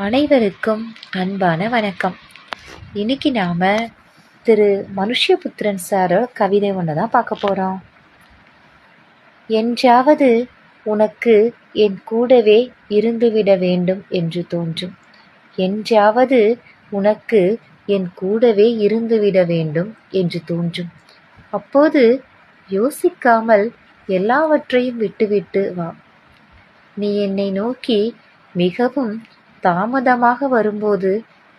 அனைவருக்கும் அன்பான வணக்கம். இன்னைக்கு நாம திரு மனுஷ்யபுத்திரன் சாரோட கவிதை ஒன்று தான் பார்க்க போகிறோம். என்றாவது உனக்கு என் கூடவே இருந்துவிட வேண்டும் என்று தோன்றும். என்றாவது உனக்கு என் கூடவே இருந்துவிட வேண்டும் என்று தோன்றும். அப்போது யோசிக்காமல் எல்லாவற்றையும் விட்டுவிட்டு வா. நீ என்னை நோக்கி மிகவும் தாமதமாக வரும்போது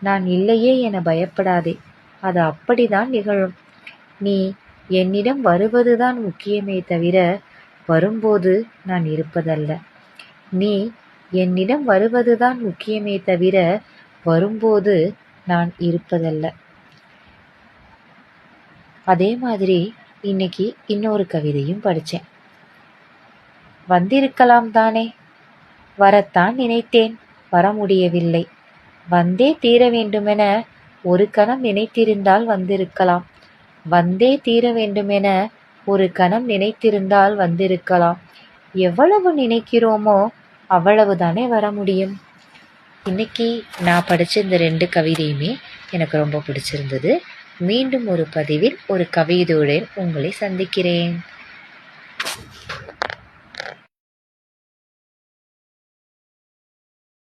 நான் இல்லையே என பயப்படாதே. அது அப்படிதான் நிகழும். நீ என்னிடம் வருவதுதான் முக்கியமே தவிர வரும்போது நான் இருப்பதல்ல. நீ என்னிடம் வருவதுதான் முக்கியமே தவிர வரும்போது நான் இருப்பதல்ல. அதே மாதிரி இன்னைக்கு இன்னொரு கவிதையும் படித்தேன். வந்திருக்கலாம் தானே, வரத்தான் நினைத்தேன், வர முடியவில்லை. வந்தே தீர வேண்டுமென ஒரு கணம் நினைத்திருந்தால் வந்திருக்கலாம். வந்தே தீர வேண்டுமென ஒரு கணம் நினைத்திருந்தால் வந்திருக்கலாம். எவ்வளவு நினைக்கிறோமோ அவ்வளவுதானே வர முடியும். இன்னைக்கு நான் படித்த இந்த 2 கவிதையுமே எனக்கு ரொம்ப பிடிச்சிருந்தது. மீண்டும் ஒரு பதிவில் ஒரு கவிதையுடன் உங்களை சந்திக்கிறேன்.